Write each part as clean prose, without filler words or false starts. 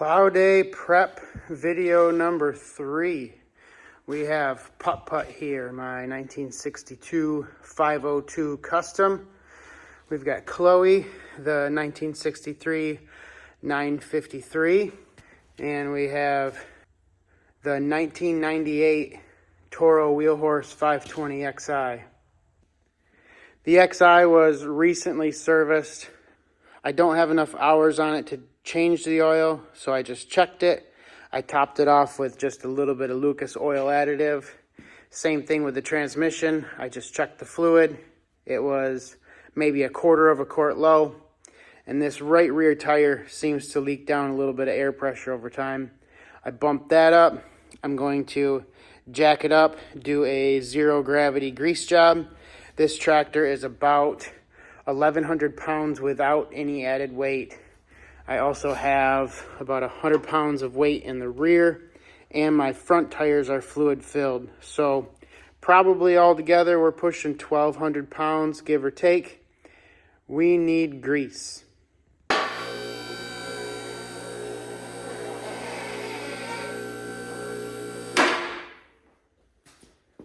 Plow day prep video number 3. We have Putt Putt here, my 1962 502 custom. We've got Chloe, the 1963 953. And we have the 1998 Toro Wheelhorse 520 XI. The XI was recently serviced. I don't have enough hours on it to change the oil, so I just checked it. I topped it off with just a little bit of Lucas oil additive. Same thing with the transmission. I just checked the fluid. It was maybe 1/4 quart low. And this right rear tire seems to leak down a little bit of air pressure over time. I bumped that up. I'm going to jack it up, do a 0 gravity grease job. This tractor is about 1,100 pounds without any added weight. I also have about 100 pounds of weight in the rear, and my front tires are fluid filled. So probably altogether we're pushing 1,200 pounds, give or take. We need grease.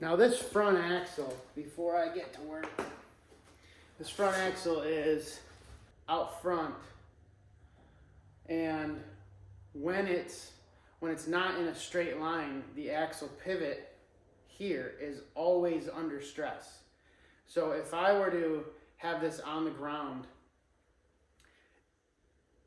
Now this front axle, before I get to work, this front axle is out front, and when it's not in a straight line, the axle pivot here is always under stress. So if I were to have this on the ground,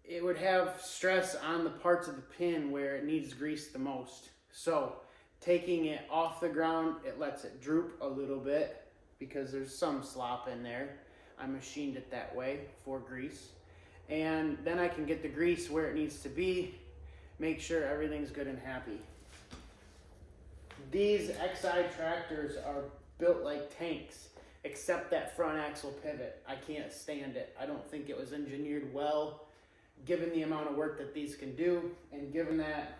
it would have stress on the parts of the pin where it needs grease the most. So taking it off the ground, it lets it droop a little bit because there's some slop in there. I machined it that way for grease. And then I can get the grease where it needs to be, make sure everything's good and happy. These XI tractors are built like tanks, except that front axle pivot. I can't stand it. I don't think it was engineered well, given the amount of work that these can do, and given that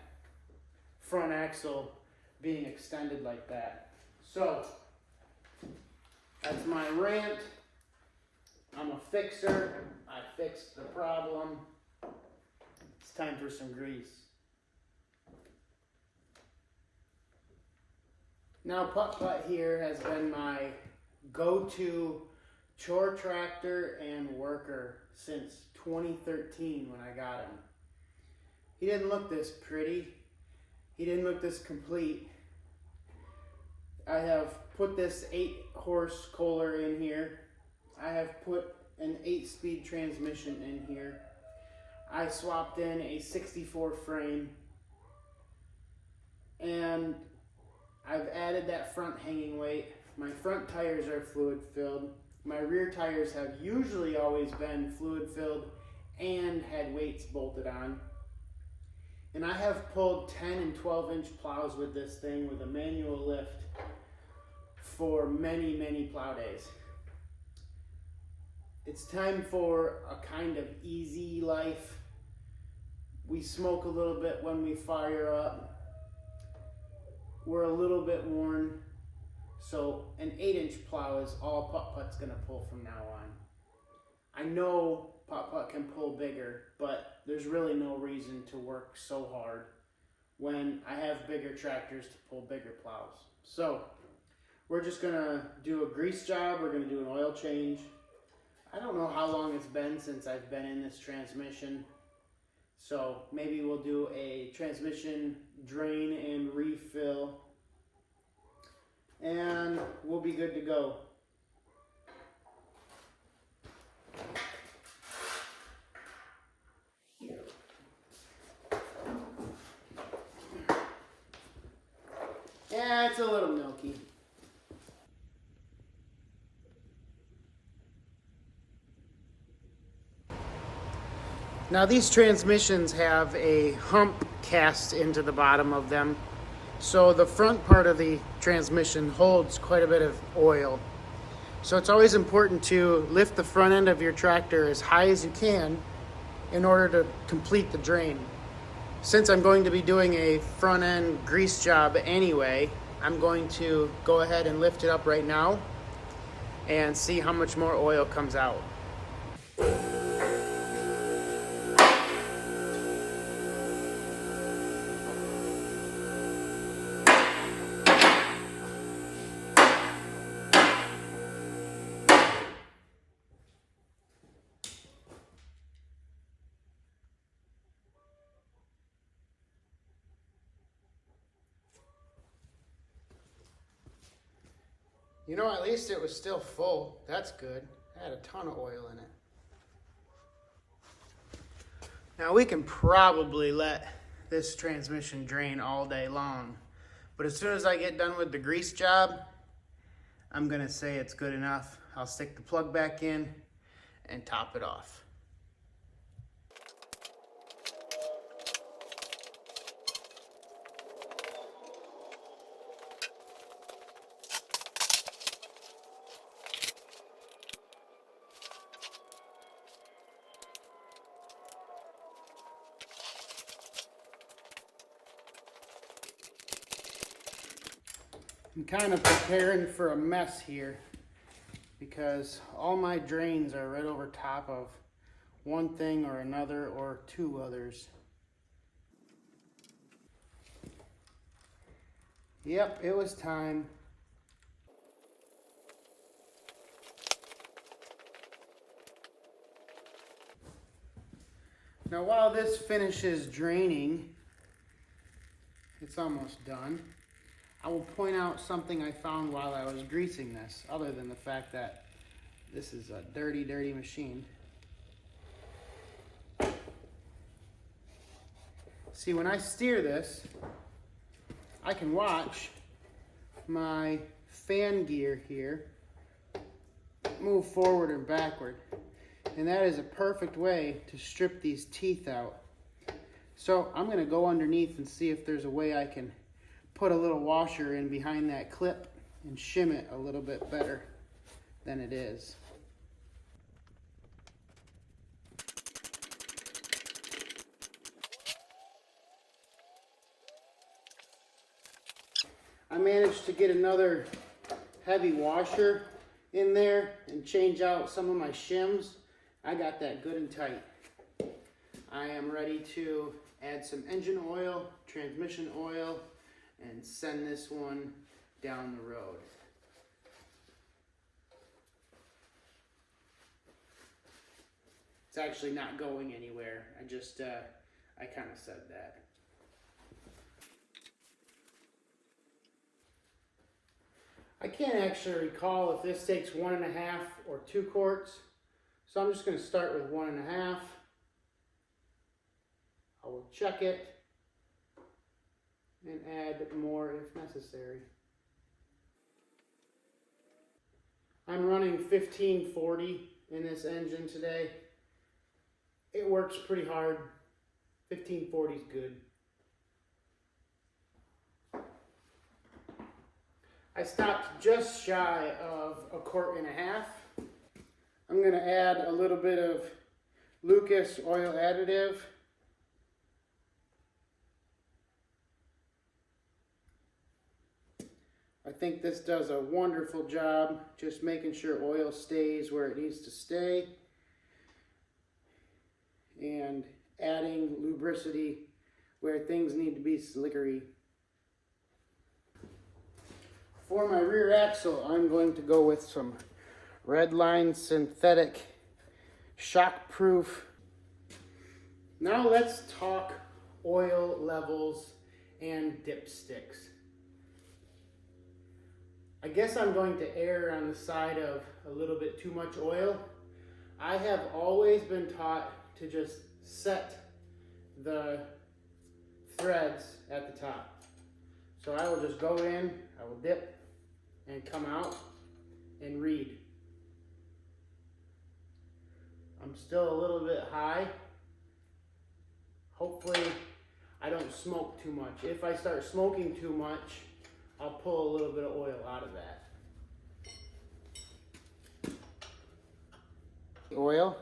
front axle being extended like that. So, that's my rant. I'm a fixer. I fixed the problem. It's time for some grease. Now Putt Putt here has been my go-to chore tractor and worker since 2013 when I got him. He didn't look this pretty. He didn't look this complete. I have put this 8-horse Kohler in here. I have put an 8-speed transmission in here. I swapped in a 64 frame. And I've added that front hanging weight. My front tires are fluid filled. My rear tires have usually always been fluid filled and had weights bolted on. And I have pulled 10 and 12-inch plows with this thing with a manual lift for many, many plow days. It's time for a kind of easy life. We smoke a little bit when we fire up. We're a little bit worn. So an 8-inch plow is all Putt Putt's gonna pull from now on. I know Putt Putt can pull bigger, but there's really no reason to work so hard when I have bigger tractors to pull bigger plows. So we're just gonna do a grease job. We're gonna do an oil change. I don't know how long it's been since I've been in this transmission. So maybe we'll do a transmission drain and refill, and we'll be good to go. Yeah, it's a little milky. Now these transmissions have a hump cast into the bottom of them. So the front part of the transmission holds quite a bit of oil. So it's always important to lift the front end of your tractor as high as you can in order to complete the drain. Since I'm going to be doing a front end grease job anyway, I'm going to go ahead and lift it up right now and see how much more oil comes out. You know, at least it was still full. That's good. It had a ton of oil in it. Now we can probably let this transmission drain all day long, but as soon as I get done with the grease job, I'm gonna say it's good enough. I'll stick the plug back in and top it off. I'm kind of preparing for a mess here because all my drains are right over top of one thing or another or two others. Yep, it was time. Now while this finishes draining, it's almost done. I will point out something I found while I was greasing this, other than the fact that this is a dirty, dirty machine. See, when I steer this, I can watch my fan gear here move forward or backward. And that is a perfect way to strip these teeth out. So I'm going to go underneath and see if there's a way I can put a little washer in behind that clip and shim it a little bit better than it is. I managed to get another heavy washer in there and change out some of my shims. I got that good and tight. I am ready to add some engine oil, transmission oil, and send this one down the road. It's actually not going anywhere. I kind of said that. I can't actually recall if this takes 1.5 or 2 quarts. So I'm just going to start with 1.5. I will check it and add more if necessary. I'm running 1540 in this engine today. It works pretty hard. 1540 is good. I stopped just shy of 1.5 quarts. I'm going to add a little bit of Lucas oil additive. I think this does a wonderful job just making sure oil stays where it needs to stay and adding lubricity where things need to be slickery. For my rear axle, I'm going to go with some Redline synthetic shock-proof. Now let's talk oil levels and dipsticks. I guess I'm going to err on the side of a little bit too much oil. I have always been taught to just set the threads at the top. So I will just go in, I will dip and come out and read. I'm still a little bit high. Hopefully I don't smoke too much. If I start smoking too much, I'll pull a little bit of oil out of that. Oil,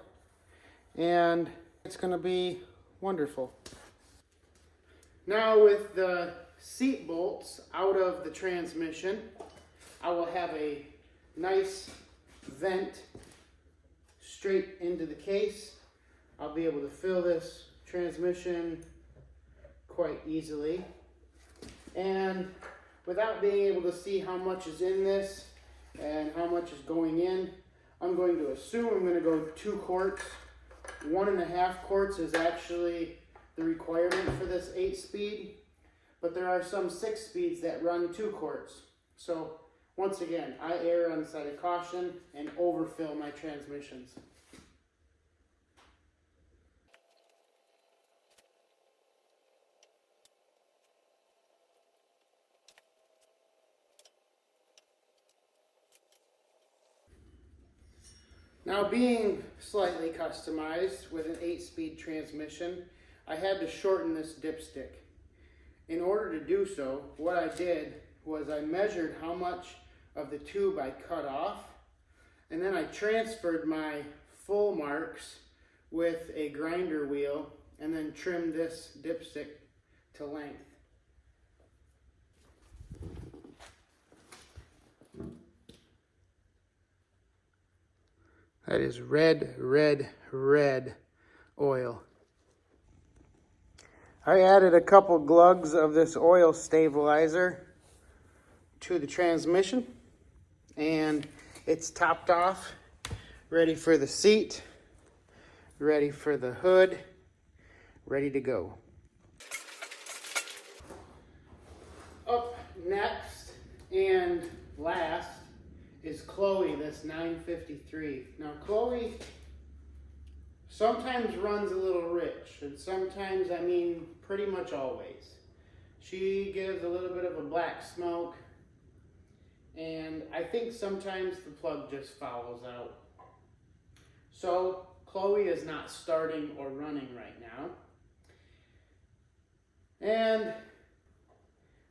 and it's going to be wonderful. Now with the seat bolts out of the transmission, I will have a nice vent straight into the case. I'll be able to fill this transmission quite easily. And without being able to see how much is in this and how much is going in, I'm going to assume I'm going to go 2 quarts. 1.5 quarts is actually the requirement for this 8-speed, but there are some 6 speeds that run 2 quarts. So Once again, I err on the side of caution and overfill my transmissions. Now, being slightly customized with an 8-speed transmission, I had to shorten this dipstick. In order to do so, what I did was I measured how much of the tube I cut off, and then I transferred my full marks with a grinder wheel and then trimmed this dipstick to length. That is red, red, red oil. I added a couple glugs of this oil stabilizer to the transmission, and it's topped off, ready for the seat, ready for the hood, ready to go. Up next and last is Chloe, this 953. Now Chloe sometimes runs a little rich, and sometimes, I mean pretty much always. She gives a little bit of a black smoke, and I think sometimes the plug just fouls out. So Chloe is not starting or running right now. And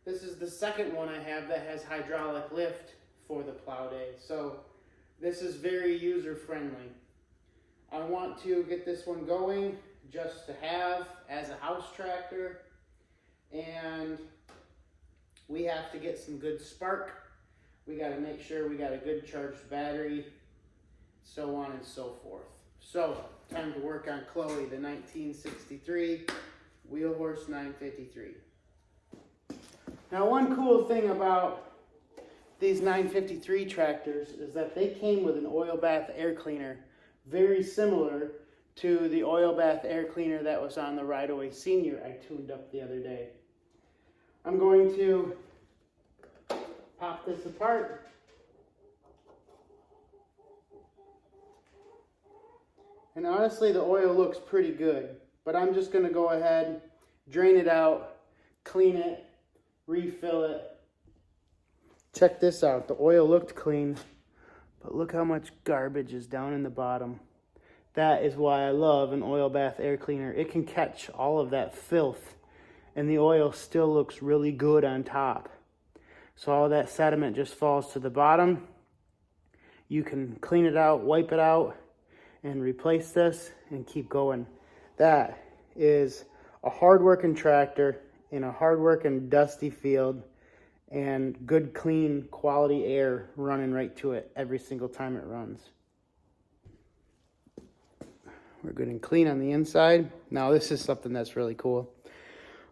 this is the second one I have that has hydraulic lift for the plow day. So this is very user friendly. I want to get this one going just to have as a house tractor, and we have to get some good spark. We got to make sure we got a good charged battery, so on and so forth. So time to work on Chloe, the 1963 Wheel Horse 953. Now, one cool thing about these 953 tractors is that they came with an oil bath air cleaner, very similar to the oil bath air cleaner that was on the Ride Away Senior I tuned up the other day. I'm going to pop this apart. And honestly, the oil looks pretty good, but I'm just going to go ahead, drain it out, clean it, refill it. Check this out. The oil looked clean, but look how much garbage is down in the bottom. That is why I love an oil bath air cleaner. It can catch all of that filth, and the oil still looks really good on top. So all that sediment just falls to the bottom. You can clean it out, wipe it out, and replace this and keep going. That is a hard-working tractor in a hard-working dusty field, and good, clean, quality air running right to it every single time it runs. We're good and clean on the inside. Now this is something that's really cool.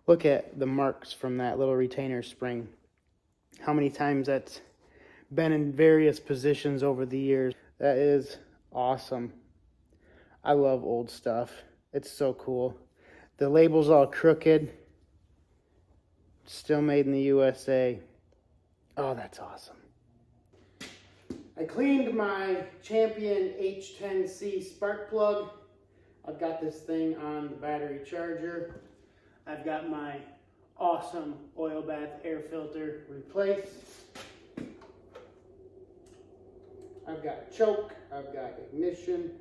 Look at the marks from that little retainer spring. How many times that's been in various positions over the years. That is awesome. I love old stuff. It's so cool. The label's all crooked. Still made in the USA. Oh, that's awesome. I cleaned my Champion H10C spark plug. I've got this thing on the battery charger. I've got my awesome oil bath air filter replaced. I've got choke. I've got ignition.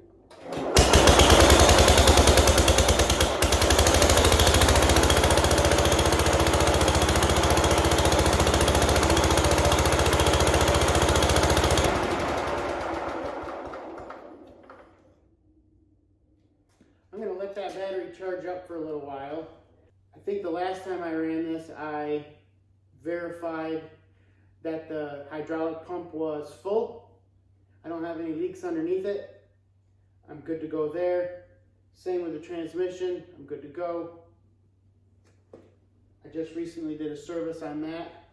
I'm going to let that battery charge up for a little while. I think the last time I ran this, I verified that the hydraulic pump was full. I don't have any leaks underneath it. I'm good to go there. Same with the transmission. I'm good to go. I just recently did a service on that.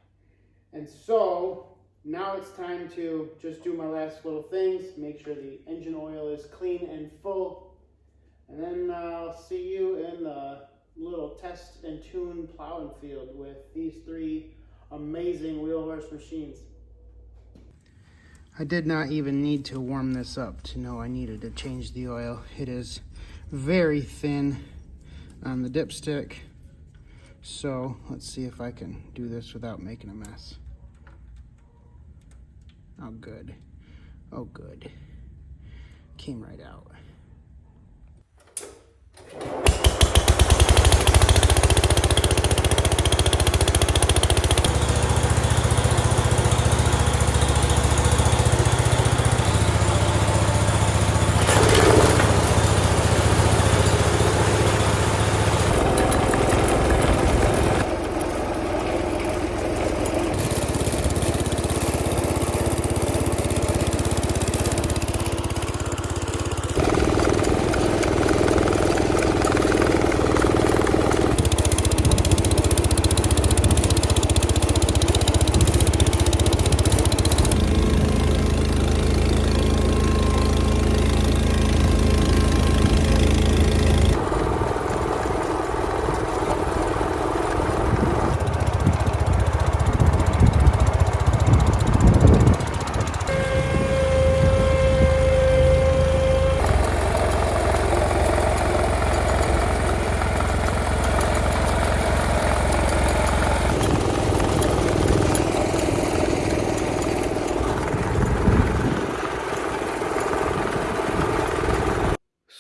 And so now it's time to just do my last little things, make sure the engine oil is clean and full. And then I'll see you in the little test and tune plowing field with these three amazing wheel horse machines. I did not even need to warm this up to know I needed to change the oil. It is very thin on the dipstick. So let's see if I can do this without making a mess. Oh, good. Oh, good. Came right out.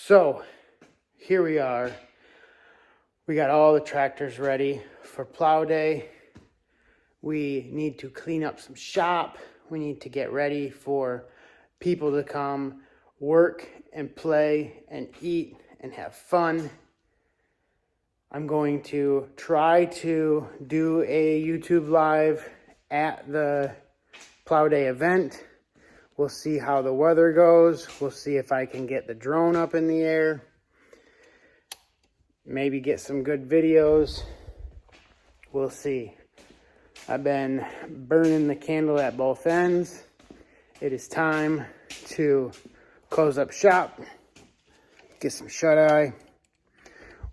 So here we are. We got all the tractors ready for plow day. We need to clean up some shop. We need to get ready for people to come work and play and eat and have fun. I'm going to try to do a YouTube live at the plow day event. We'll see how the weather goes. We'll see if I can get the drone up in the air. Maybe get some good videos. We'll see. I've been burning the candle at both ends. It is time to close up shop, get some shut-eye.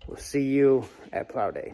We'll see you at plow day.